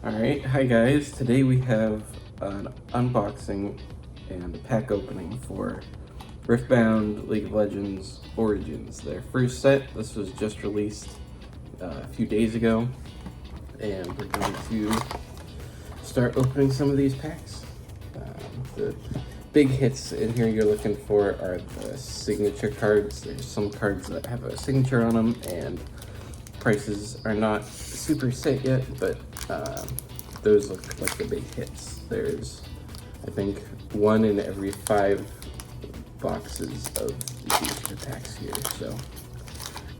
Alright, hi guys. Today we have an unboxing and a pack opening for Riftbound League of Legends Origins. Their first set. This was just released a few days ago, and we're going to start opening some of these packs. The big hits in here you're looking for are the signature cards. There's some cards that have a signature on them, and prices are not super set yet, but those look like the big hits. There's, I think, 1 in every 5 boxes of the booster packs here, so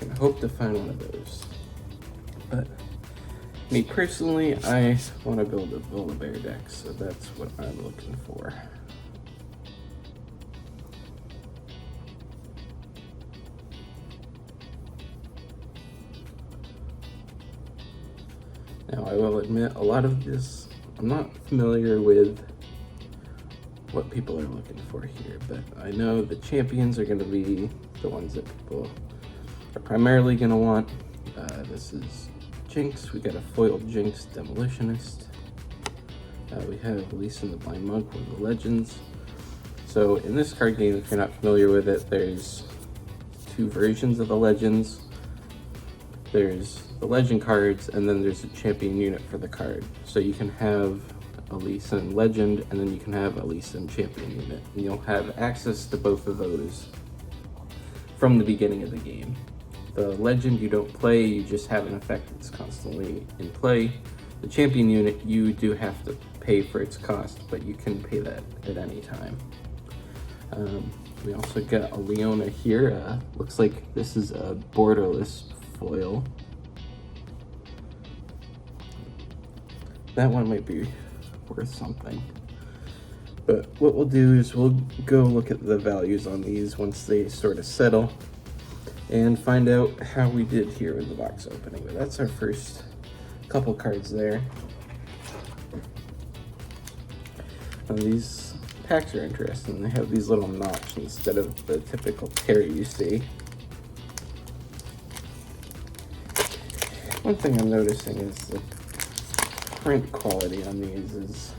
I'm gonna hope to find one of those. But me personally, I want to build a Build-A-Bear deck, so that's what I'm looking for. Now, I will admit, a lot of this, I'm not familiar with what people are looking for here, but I know the champions are going to be the ones that people are primarily going to want. This is Jinx. We got a foiled Jinx Demolitionist. We have Lee Sin the Blind Monk, one of the legends. So in this card game, if you're not familiar with it, there's 2 versions of the legends. There's the legend cards, and then there's a champion unit for the card. So you can have a Lee Sin legend, and then you can have a Lee Sin champion unit. And you'll have access to both of those from the beginning of the game. The legend you don't play, you just have an effect that's constantly in play. The champion unit, you do have to pay for its cost, but you can pay that at any time. We also got a Leona here. Looks like this is a borderless foil. That one might be worth something. But what we'll do is we'll go look at the values on these once they sort of settle and find out how we did here with the box opening. But that's our first couple cards there. Now these packs are interesting. They have these little notch instead of the typical tear you see. One thing I'm noticing is the print quality on these is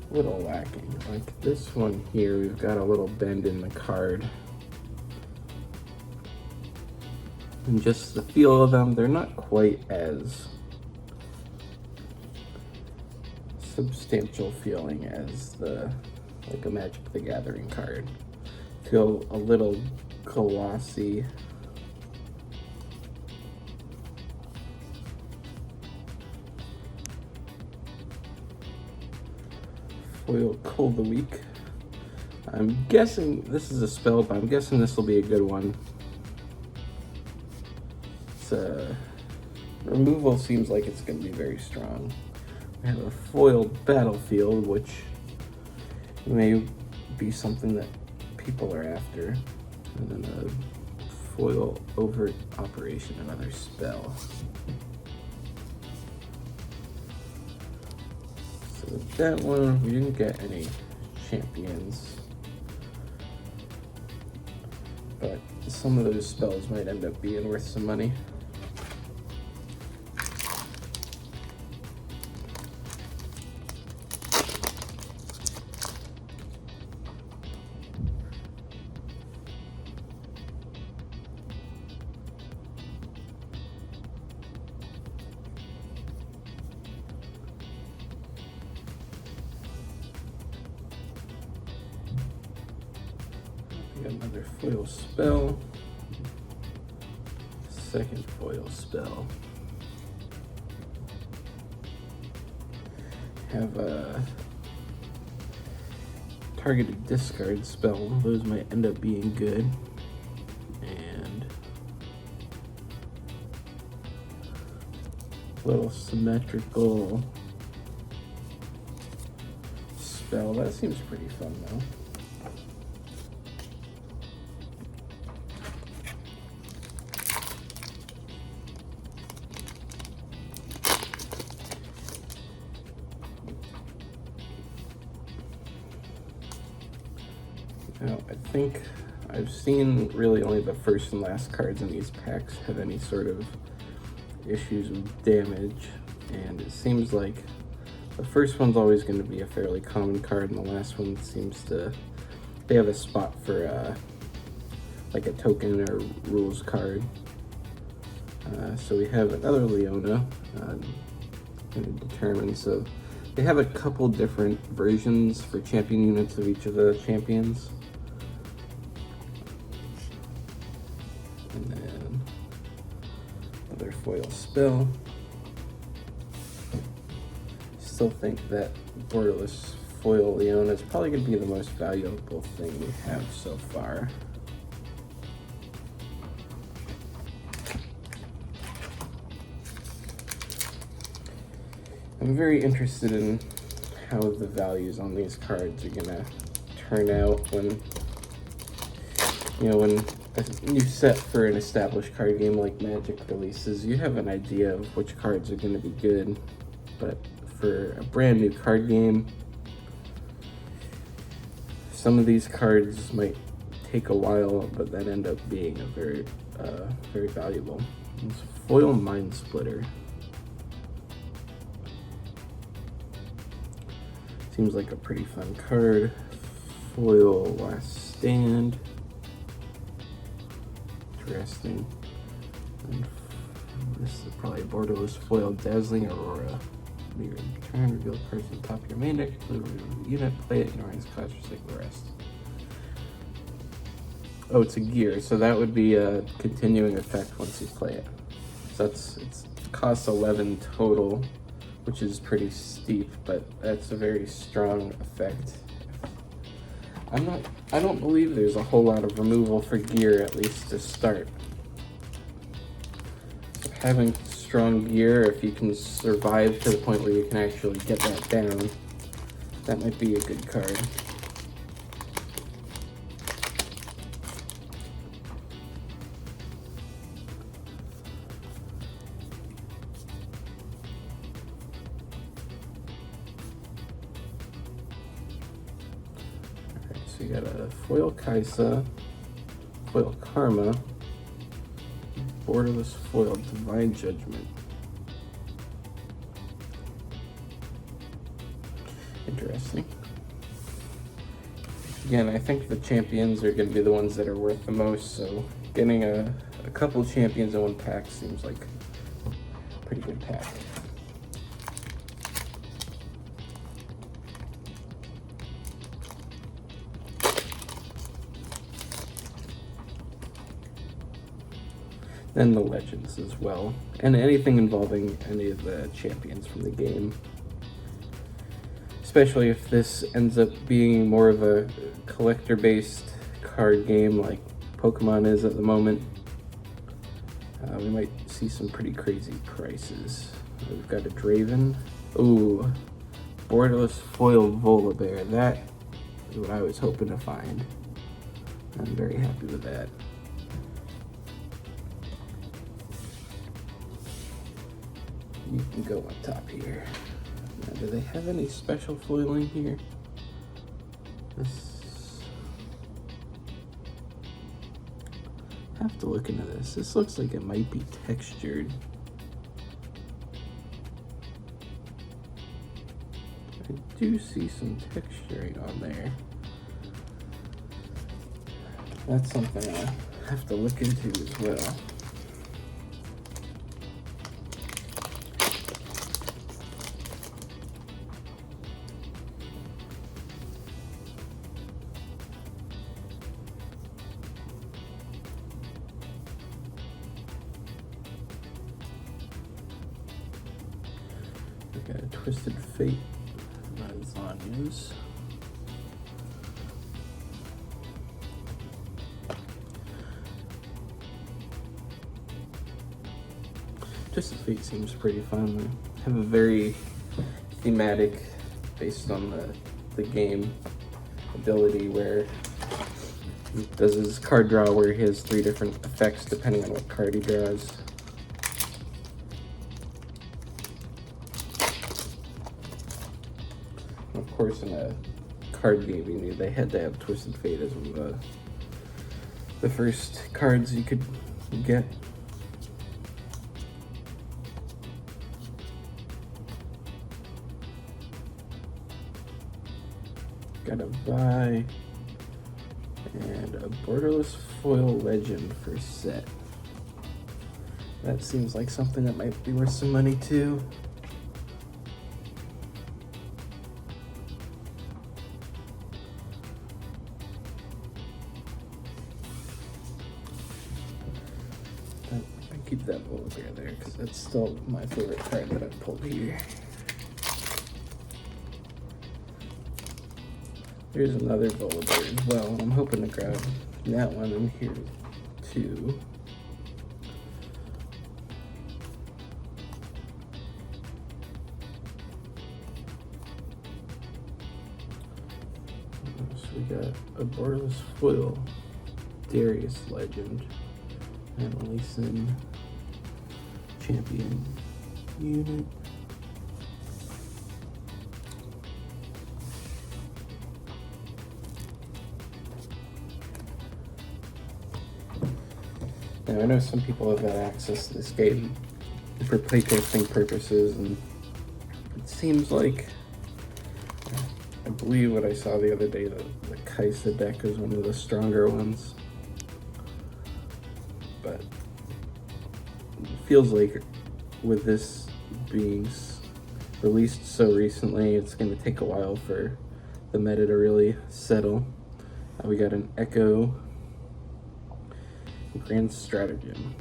a little lacking. Like this one here, we've got a little bend in the card. And just the feel of them, they're not quite as substantial feeling as like a Magic the Gathering card. Feel a little glossy. Foil Cool the Week. I'm guessing this is a spell, but I'm guessing this will be a good one. Removal seems like it's going to be very strong. We have a foiled Battlefield, which may be something that people are after. And then a foil Overt Operation, another spell. So with that one, we didn't get any champions. But some of those spells might end up being worth some money. Another foil spell. Second foil spell. Have a targeted discard spell. Those might end up being good. And little symmetrical spell. That seems pretty fun though. Now, I think I've seen really only the first and last cards in these packs have any sort of issues with damage And it seems like the first one's always going to be a fairly common card, and the last one seems to, they have a spot for like a token or rules card. So we have another Leona, going to determine, so they have a couple different versions for champion units of each of the champions. And then another foil spell. Still think that borderless foil Leona is probably going to be the most valuable thing we have so far. I'm very interested in how the values on these cards are gonna turn out when, when a new set for an established card game like Magic releases. You have an idea of which cards are gonna be good, but for a brand new card game, some of these cards might take a while, but then end up being a very valuable. It's Foil Mind Splitter. Seems like a pretty fun card. Foil Last Stand. Interesting. And this is probably a borderless foil Dazzling Aurora. When you return, reveal cards on top of your main deck, include a unit, play it, ignoring its cost, recycle the rest. Oh, it's a gear, so that would be a continuing effect once you play it. So it costs 11 total, which is pretty steep, but that's a very strong effect. I don't believe there's a whole lot of removal for gear, at least to start. So having strong gear, if you can survive to the point where you can actually get that down, that might be a good card. So you got a Foil Kaisa, Foil Karma, borderless foil Divine Judgment. Interesting. Again, I think the champions are going to be the ones that are worth the most, so getting a couple champions in one pack seems like a pretty good pack. And the legends as well, and anything involving any of the champions from the game. Especially if this ends up being more of a collector-based card game like Pokemon is at the moment, we might see some pretty crazy prices. We've got a Draven. Ooh, borderless foil Volibear. That is what I was hoping to find. I'm very happy with that. You can go on top here. Now, do they have any special foiling here? I have to look into this. This looks like it might be textured. I do see some texturing on there. That's something I'll have to look into as well. Got a Twisted Fate, Lasagnas. Twisted Fate seems pretty fun. They have a very thematic, based on the game ability, where he does his card draw where he has 3 different effects depending on what card he draws. Of course, in a card game, you knew they had to have Twisted Fate as one of the first cards you could get. got a Vi and a borderless foil legend for set. That seems like something that might be worth some money too. I keep that Polar Bear there because that's still my favorite card that I've pulled here. Here's another Polar Bear as well. I'm hoping to grab that one in here too. So we got a borderless foil Darius legend and a Leeson champion unit. Now I know some people have had access to this game for playtesting purposes, and it seems like, I believe what I saw the other day, the Kaisa deck is one of the stronger ones. But it feels like with this being released so recently, it's going to take a while for the meta to really settle. We got an Echo Grand Stratagem.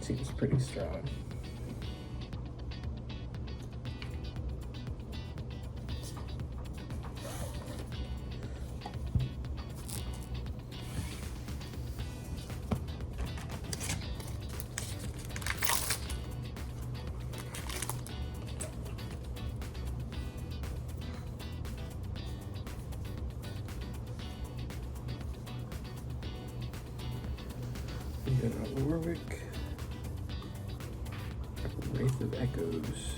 Seems pretty strong. We got Warwick, Wraith of Echoes.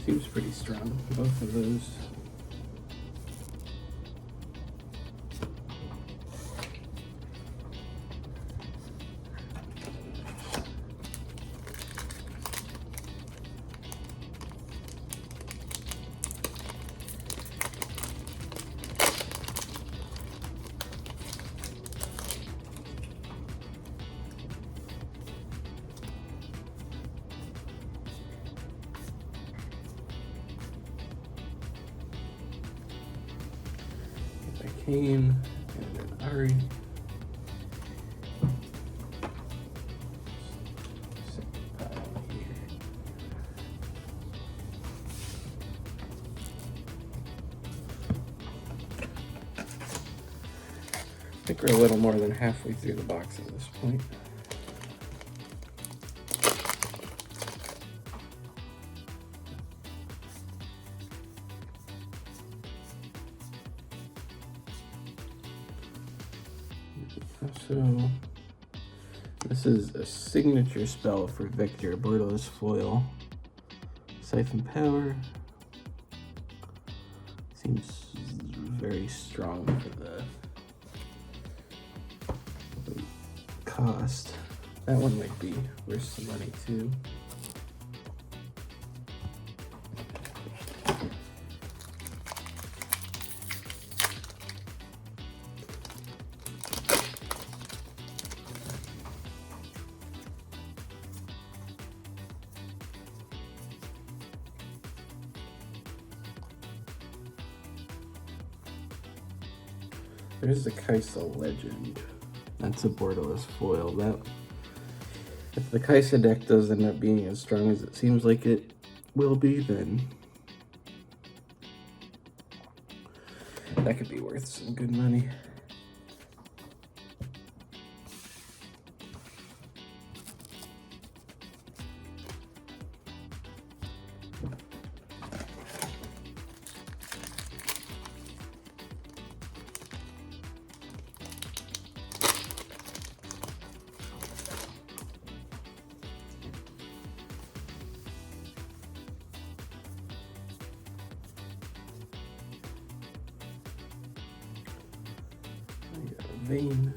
Seems pretty strong, both of those. Kane and an Ari. Second pile here. I think we're a little more than halfway through the box at this point. So this is a signature spell for Victor, borderless foil, Siphon Power. Seems very strong for the cost. That one might be worth some money too. There's the Kaisa legend. That's a borderless foil. That, if the Kaisa deck does end up being as strong as it seems like it will be, then that could be worth some good money. Vein,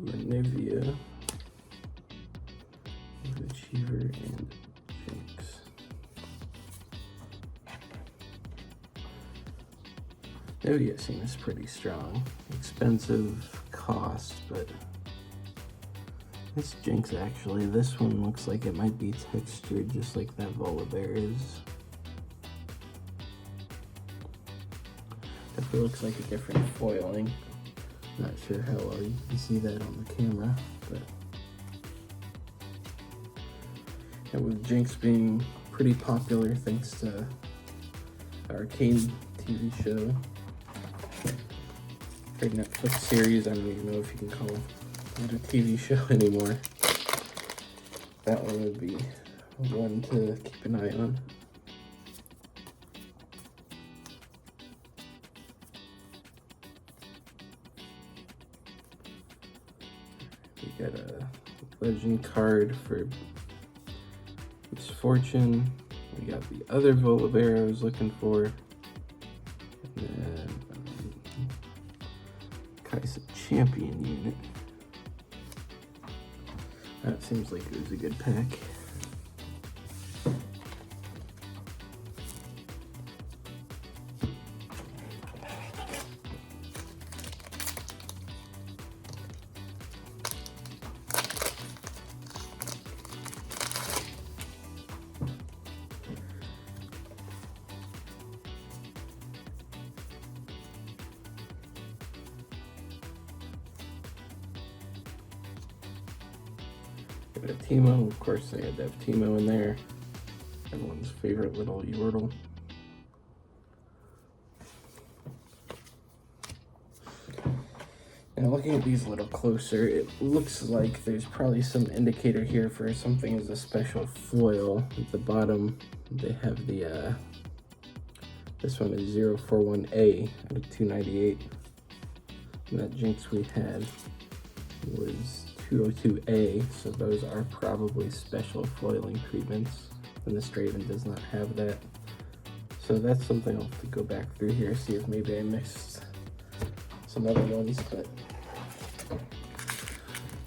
Manivia, Achiever, and Jinx. Nivia seems pretty strong. Expensive cost, but this Jinx actually, this one looks like it might be textured just like that Volibear is. Definitely looks like a different foiling. Not sure how well you can see that on the camera, but and with Jinx being pretty popular thanks to the Arcane TV show, or Netflix series, I don't even know if you can call it a TV show anymore. That one would be one to keep an eye on. We got a legend card for Misfortune. We got the other Volibear I was looking for. And then Kai'Sa Champion unit. That seems like it was a good pack. Got a Teemo, of course they had to have Teemo in there. Everyone's favorite little Yordle. Now looking at these a little closer, it looks like there's probably some indicator here for something as a special foil. At the bottom, they have the, this one is 041A out of 298. And that Jinx we had was 202A, so those are probably special foiling treatments, and the Straven does not have that. So that's something I'll have to go back through here, see if maybe I missed some other ones, but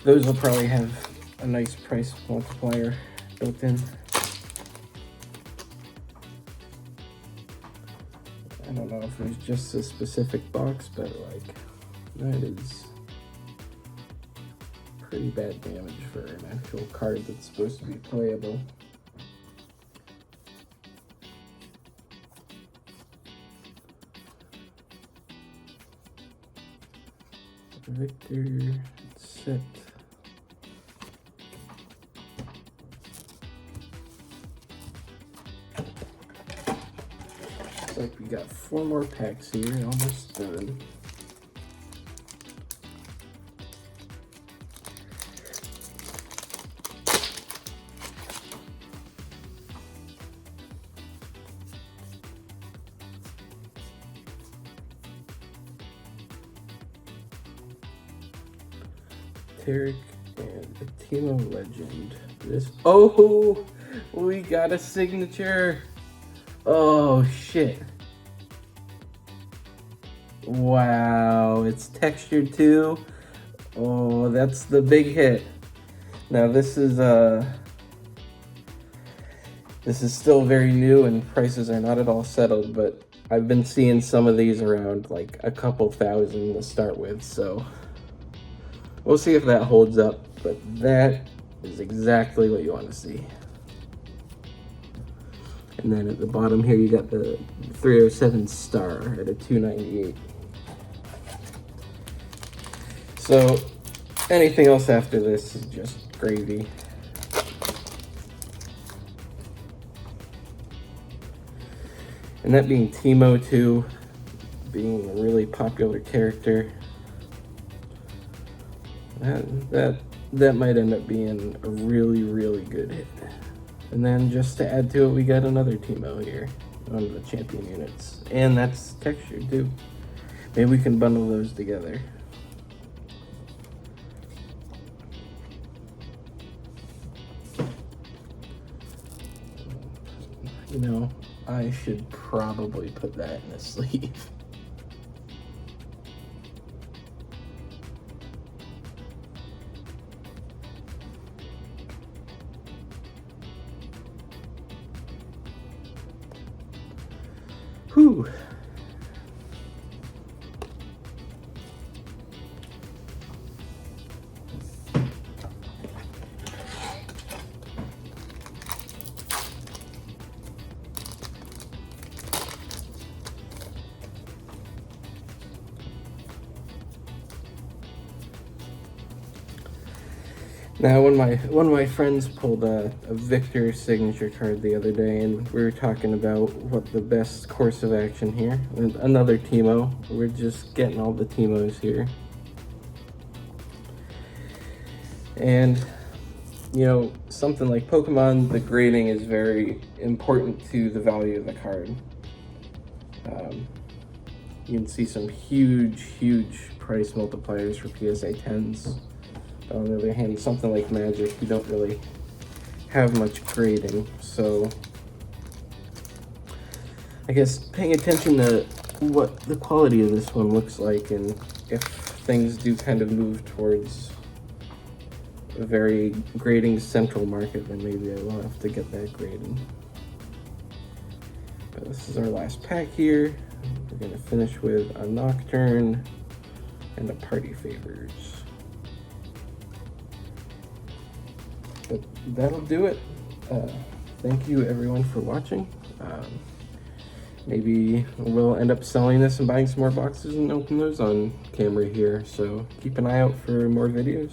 those will probably have a nice price multiplier built in. I don't know if there's just a specific box, but like, that is pretty bad damage for an actual card that's supposed to be playable. Victor, set. Looks like we got 4 more packs here, almost done. Tarek and a Teemo legend. This, oh, we got a signature. Oh shit. Wow, it's textured too. Oh, that's the big hit. Now this is still very new and prices are not at all settled, but I've been seeing some of these around like a couple thousand to start with, so we'll see if that holds up, but that is exactly what you want to see. And then at the bottom here, you got the 307 star at a 298. So anything else after this is just gravy. And that being Teemo too, being a really popular character. That might end up being a really, really good hit. And then just to add to it, we got another Teemo here, one of the champion units. And that's textured too. Maybe we can bundle those together. You know, I should probably put that in a sleeve. Whew. Now, one of my friends pulled a Victor signature card the other day, and we were talking about what the best course of action here. And another Teemo. We're just getting all the Teemos here. And, you know, something like Pokemon, the grading is very important to the value of the card. You can see some huge price multipliers for PSA 10s. On the other hand, something like Magic, you don't really have much grading, so I guess paying attention to what the quality of this one looks like, and if things do kind of move towards a very grading central market, then maybe I will have to get that grading. But this is our last pack here. We're going to finish with a Nocturne and a Party Favors. But that'll do it. Thank you everyone for watching. Maybe we'll end up selling this and buying some more boxes and open those on camera here, so keep an eye out for more videos.